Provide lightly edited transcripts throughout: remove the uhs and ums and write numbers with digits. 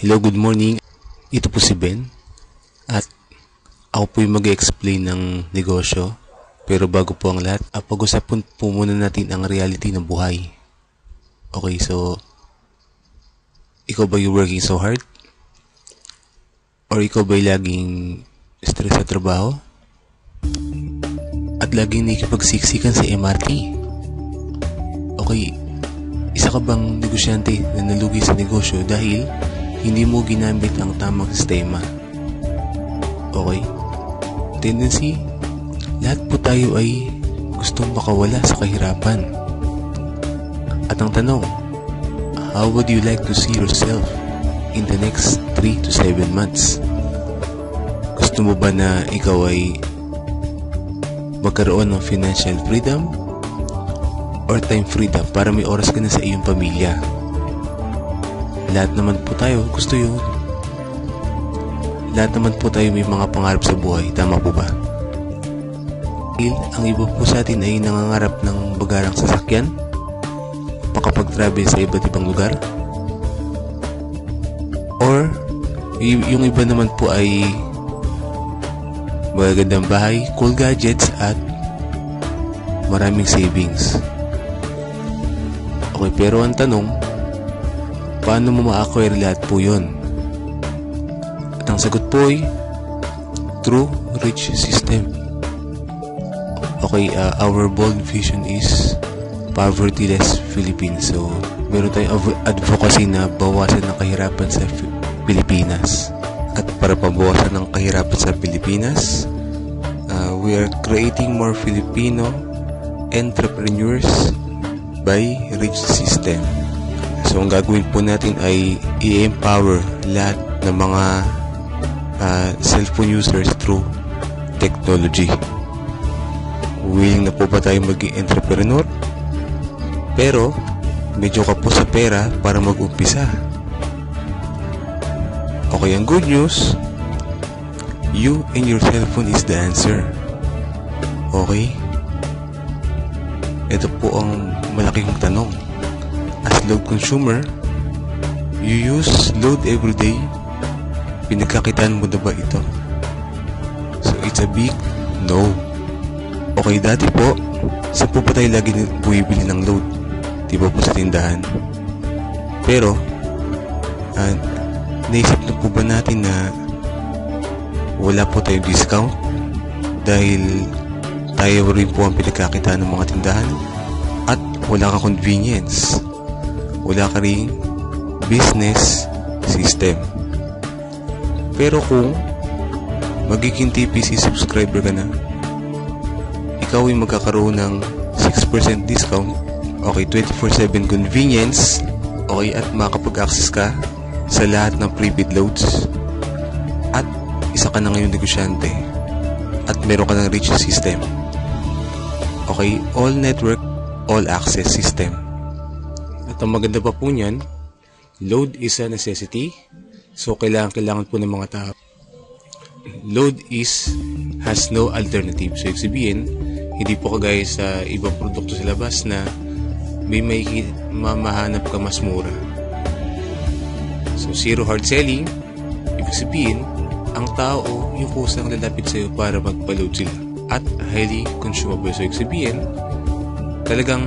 Hello, good morning. Ito po si Ben at ako po yung mag-explain ng negosyo. Pero bago po ang lahat, pag-usapan po muna natin ang reality ng buhay. Okay, so ikaw ba you working so hard? Or ikaw ba laging stress sa trabaho? At laging nakikipagsiksikan sa MRT? Okay, isa ka bang negosyante na nalugi sa negosyo dahil hindi mo ginamit ang tamang sistema? Okay? Tendency, lahat po tayo ay gustong makawala sa kahirapan. At ang tanong, how would you like to see yourself in the next 3 to 7 months? Gusto mo ba na ikaw ay magkaroon ng financial freedom or time freedom para may oras ka na sa iyong pamilya? Lahat naman po tayo gusto yun. Lahat naman po tayo may mga pangarap sa buhay. Tama po ba? Ang iba po sa atin ay nangangarap ng bagarang sasakyan, makapag-travel sa iba't ibang lugar, or yung iba naman po ay magagandang bahay, cool gadgets, at maraming savings. Okay, pero ang tanong, paano mo ma-acquire lahat po yun? At ang sagot po ay through rich system. Okay, our bold vision is poverty-less Philippines. So, meron tayong advocacy na bawasan ng kahirapan sa Pilipinas. At para pabawasan ng kahirapan sa Pilipinas, we are creating more Filipino entrepreneurs by rich system. So, ang gagawin po natin ay i-empower lahat ng mga cellphone users through technology. Willing na po ba tayo maging entrepreneur? Pero, medyo ka po sa pera para mag-umpisa. Okay, ang good news, you and your cellphone is the answer. Okay? Ito po ang malaking tanong. As load consumer, you use load every day. Pinagkakitaan mo na ba ito? So, it's a big no. Okay, dati po, saan po ba tayo lagi bumibili ng load? Di ba po sa tindahan? Pero, naisip na po ba natin na wala po tayong discount dahil tayo rin po ang pinagkakitaan ng mga tindahan at wala ka convenience, wala ka rin business system. Pero kung magiging TPC subscriber ka na, ikaw ay magkakaroon ng 6% discount, okay, 24/7 convenience, okay, at makapag-access ka sa lahat ng prepaid loads, at isa ka na ngayong negosyante, at meron ka ng rich system. Okay, all network, all access system. At ang maganda pa po niyan, load is a necessity. So, kailangan po ng mga tao. Load has no alternative. So, ibig sabihin, hindi po kagaya sa ibang produkto sa labas na may mahanap ka mas mura. So, zero hard selling, ibig sabihin, ang tao yung kusang lalapit sa'yo para magpa-load sila. At highly consumable. So, ibig sabihin, talagang,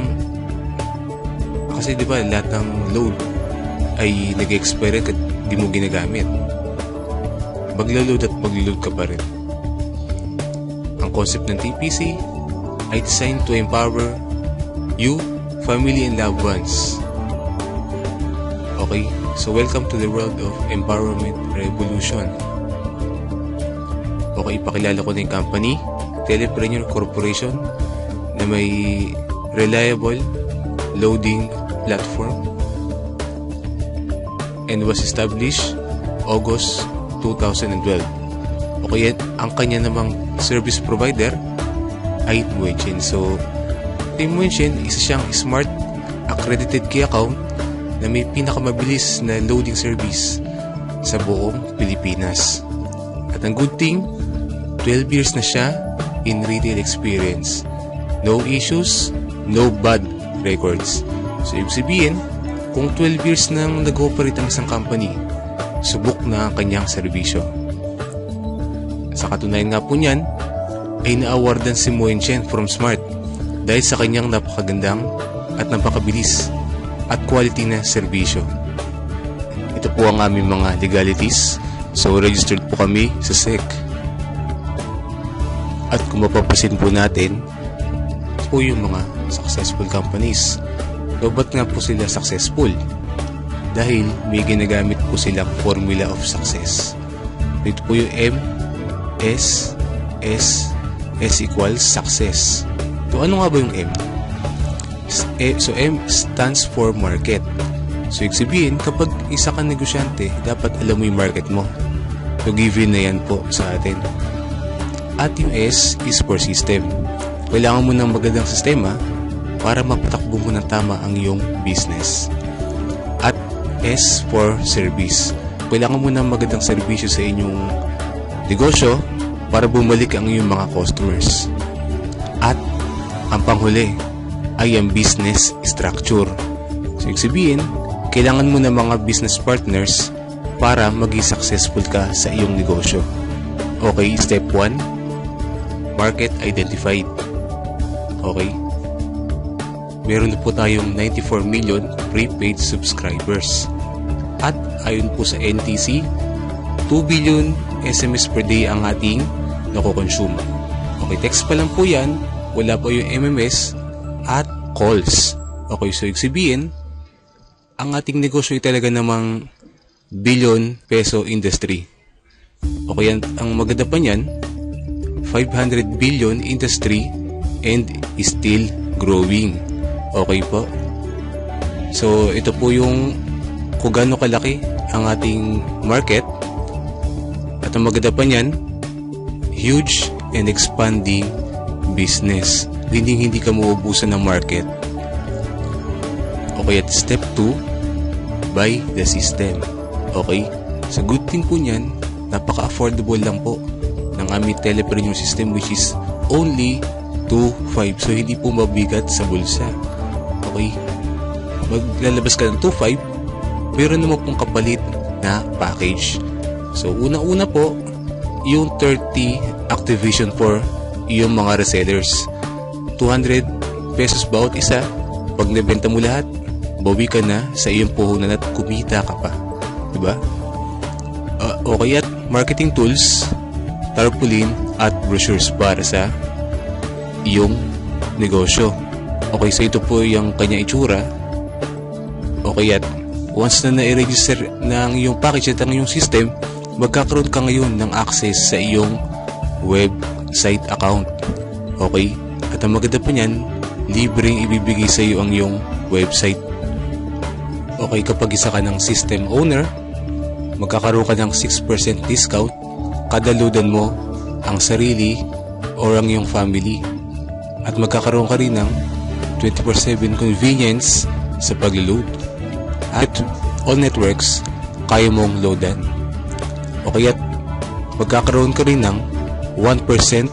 kasi di ba, lahat ng load ay nag-expire at di mo ginagamit. Maglo-load at maglo-load ka pa rin. Ang concept ng TPC ay designed to empower you, family, and loved ones. Okay, so welcome to the world of empowerment revolution. Okay, ipakilala ko na yung company, Telepreneur Corporation, na may reliable loading platform and was established August 2012. Okay, ang kanya namang service provider ay Muenshin. So, Team Muenshin, isa siyang smart accredited key account na may pinakamabilis na loading service sa buong Pilipinas. At ang good thing, 12 years na siya in retail experience. No issues, no bad records. So, ibig sabihin, kung 12 years nang nag-ooperate ang isang company, subok na ang kanyang serbisyo. Sa katunayan nga po niyan, ay na-awardan si Moen Chen from Smart dahil sa kanyang napakagandang at napakabilis at quality na serbisyo. Ito po ang aming mga legalities. So registered po kami sa SEC. At kung mapapasin po natin, po yung mga successful companies. So ba't nga po sila successful? Dahil may ginagamit po silang formula of success. Ito po yung M, S equals success. So ano nga ba yung M? So M stands for market. So ibig sabihin, kapag isa kang negosyante, dapat alam mo yung market mo. So given na yan po sa atin. At yung S is for system. Kailangan mo ng magandang sistema para mapatakbo mo ng tama ang iyong business. At S for service. Kailangan mo ng magandang serbisyo sa inyong negosyo para bumalik ang iyong mga customers. At ang panghuli ay ang business structure. So ibig sabihin, kailangan mo ng mga business partners para maging successful ka sa iyong negosyo. Okay, step 1, market identified. Okay, meron na po tayong 94 million prepaid subscribers. At ayon po sa NTC, 2 billion SMS per day ang ating nakokonsume. Okay, text pa lang po yan, wala po yung MMS at calls. Okay, so ibig sabihin, ang ating negosyo ay talaga namang billion peso industry. Okay, ang maganda pa niyan, 500 billion industry and still growing. Okay po. So ito po yung kung gaano kalaki ang ating market. At ang maganda pa niyan, huge and expanding business. Hindi ka mauubusan ng market. Okay, at step 2, buy the system. Okay, so good thing po niyan, napaka-affordable lang po ng aming telepreneur system, which is only 2.5. So hindi po mabigat sa bulsa. Okay, maglalabas ka ng 2.5, pero naman pong kapalit na package. So una-una po, yung 30 activation for yung mga resellers. 200 pesos bawat isa. Pag nabenta mo lahat, bawi ka na sa iyong puhunan at kumita ka pa. Diba? Okay, at marketing tools, tarpaulin at brochures para sa iyong negosyo. Okay, so ito po yung kanya itsura. Okay, at once na na-register ng iyong package at ang iyong system, magkakaroon ka ngayon ng access sa iyong website account. Okay, at ang maganda pa niyan, libreng ibibigay sa iyo ang iyong website. Okay, kapag isa ka ng system owner, magkakaroon ka ng 6% discount kada loadan mo ang sarili or ang iyong family. At magkakaroon ka rin ng 24/7 convenience sa pag-load. At all networks, kaya mong loadan. Okay, at magkakaroon ka rin ng 1%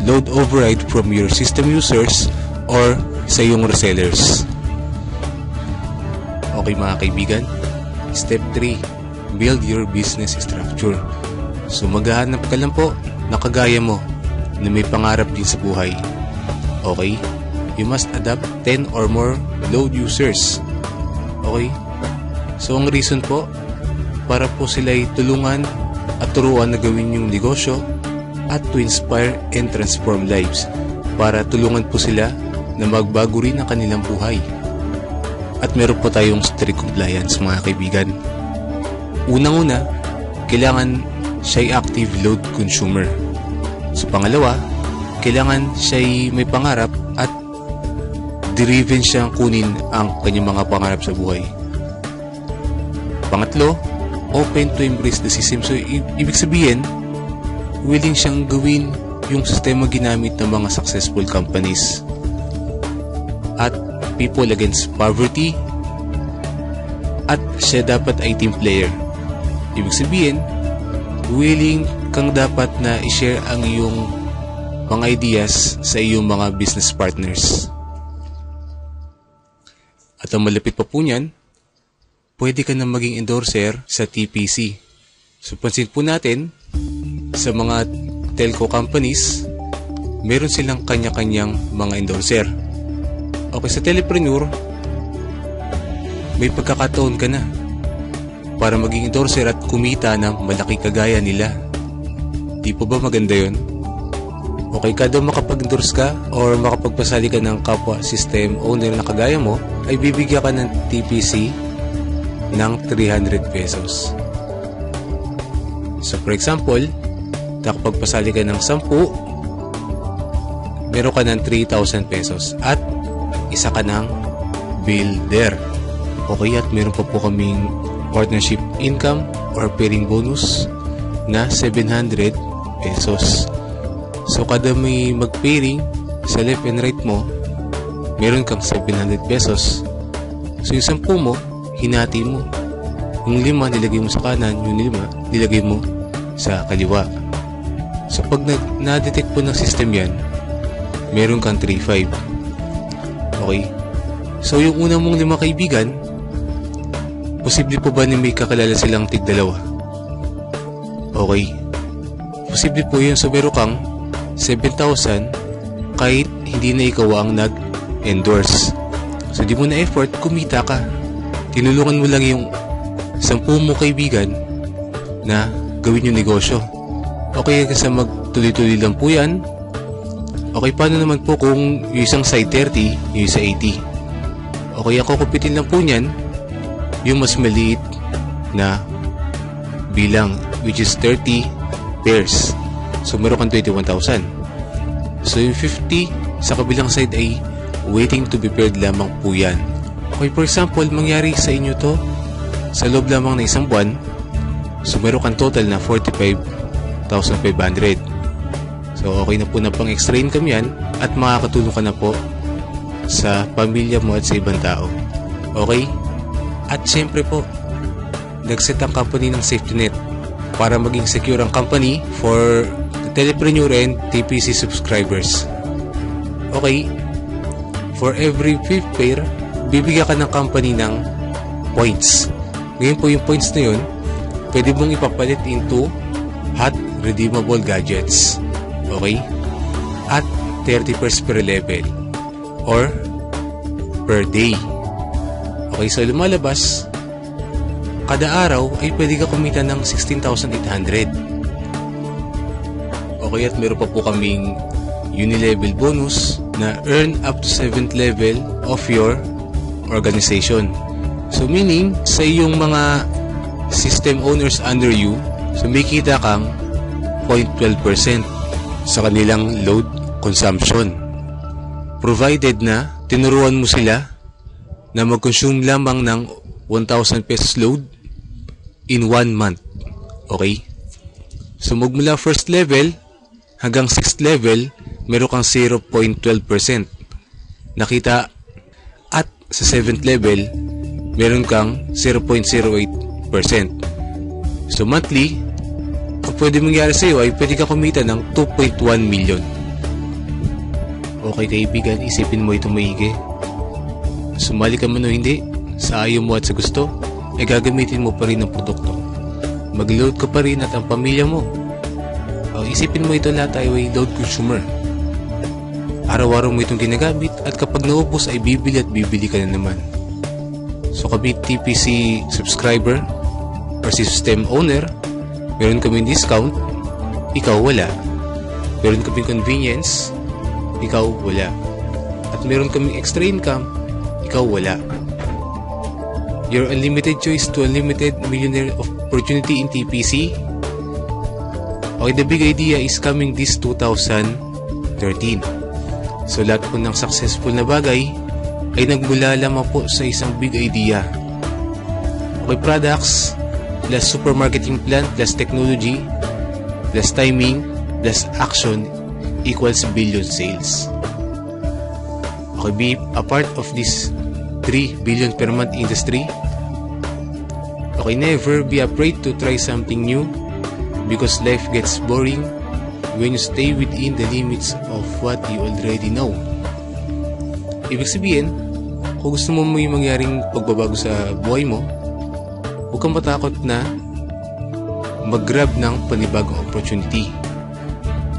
load override from your system users or sa iyong resellers. Okay mga kaibigan, step 3, build your business structure. So maghahanap ka lang po na kagaya mo na may pangarap din sa buhay. Okay, you must adopt 10 or more load users. Okay, so ang reason po, para po sila'y tulungan at turuan na gawin yung negosyo at to inspire and transform lives, para tulungan po sila na magbago rin ang kanilang buhay. At meron po tayong strict compliance mga kaibigan. Unang-una, kailangan siya'y active load consumer. So pangalawa, kailangan siya'y may pangarap at driven siyang kunin ang kanyang mga pangarap sa buhay. Pangatlo, open to embrace the system. So ibig sabihin, willing siyang gawin yung sistema ginamit ng mga successful companies. At people against poverty, at siya dapat ay team player. Ibig sabihin, willing kang dapat na i-share ang iyong mga ideas sa iyong mga business partners. At ang malapit pa po niyan, pwede ka na maging endorser sa TPC. So pansin po natin, sa mga telco companies, meron silang kanya-kanyang mga endorser. Okay, sa telepreneur, may pagkakataon ka na para maging endorser at kumita ng malaki kagaya nila. Di po ba maganda yun? Okay, kada makapag-endorse ka or makapagpasali ka ng kapwa system owner na kagaya mo, ay bibigyan ka ng TPC ng 300 pesos. So for example, nakapagpasali ka ng 10, meron ka ng 3,000 pesos at isa ka ng builder. Okay, at meron pa po kaming partnership income or pairing bonus na 700 pesos. So kada may mag-pairing sa left and right mo, meron kang 700 pesos. So yung 10 mo, hinati mo. Yung 5 nilagay mo sa kanan, yung 5 nilagay mo sa kaliwa. So pag na-detect po ng system yan, meron kang 3,500. Okay? So yung una mong 5 kaibigan, posible po ba na may kakalala silang tig-2? Okay. Posible po yun. So meron kang 7,000 kahit hindi na ikaw ang nag-endorse. So di mo na effort, kumita ka. Tinulungan mo lang yung 10 mo kaibigan na gawin yung negosyo. Okay, kasi magtuloy-tuloy lang po yan. Okay, paano naman po kung yung isang side 30, yung isa 80? Okay, ako kupitin lang po niyan yung mas maliit na bilang, which is 30 pairs. So meron kang 21,000. So yung 50 sa kabilang side ay waiting to be paired lamang po yan. Okay, for example, mangyari sa inyo to sa loob lamang ng isang buwan. So meron kang total na 45,500. So okay na po na pang extra income yan at makakatulong ka na po sa pamilya mo at sa ibang tao. Okay? At syempre po, nag-set ang company ng safety net para maging secure ang company for the telepreneur and TPC subscribers. Okay, for every 5th pair, bibigyan ka ng company ng points. Ngayon po yung points na yun, pwede mong ipapalit into hot redeemable gadgets. Okay? At 30 pairs per level or per day. Okay, so lumalabas, kada araw ay pwede ka kumita ng 16,800. Okay, at meron pa po kaming uni-level bonus na earn up to 7th level of your organization. So meaning, sa iyong mga system owners under you, so may kita kang 0.12% sa kanilang load consumption. Provided na tinuruan mo sila na mag-consume lamang ng 1,000 pesos load in 1 month. Okay? So magmula first level hanggang 6th level, meron kang 0.12% nakita, at sa 7th level, meron kang 0.08%. So monthly, ang pwede mangyari sa iyo ay pwede ka kumita ng 2.1 million. Okay kaibigan, isipin mo itong maigi. Sumali ka man o hindi, sa ayaw mo at sa gusto, ay gagamitin mo pa rin ang produkto. Mag-load ka pa rin at ang pamilya mo. Isipin mo ito, lahat ay load consumer. Araw-araw mo itong ginagamit at kapag naubos ay bibili at bibili ka na naman. So kami TPC subscriber or system owner, meron kaming discount, ikaw wala. Meron kaming convenience, ikaw wala. At meron kaming extra income, ikaw wala. Your unlimited choice to unlimited millionaire opportunity in TPC. Okay, the big idea is coming this 2013. So lahat po ng successful na bagay ay nagmula lamang po sa isang big idea. Okay, products plus supermarketing plan plus technology plus timing plus action equals billion sales. Okay, be a part of this 3 billion per month industry. Okay, never be afraid to try something new because life gets boring when you stay within the limits of what you already know. Ibig sabihin, kung gusto mo may mangyaring pagbabago sa buhay mo, huwag kang matakot na mag-grab ng panibagong opportunity.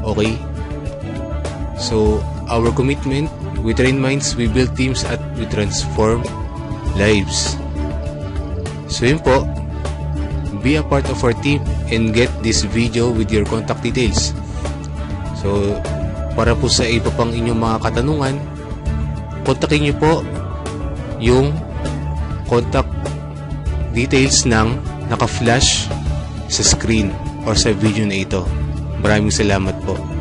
Okay? So, our commitment, we train minds, we build teams, at we transform lives. So yun po, be a part of our team and get this video with your contact details. So, para po sa iba pang inyong mga katanungan, kontakin nyo po yung contact details ng naka-flash sa screen or sa video na ito. Maraming salamat po.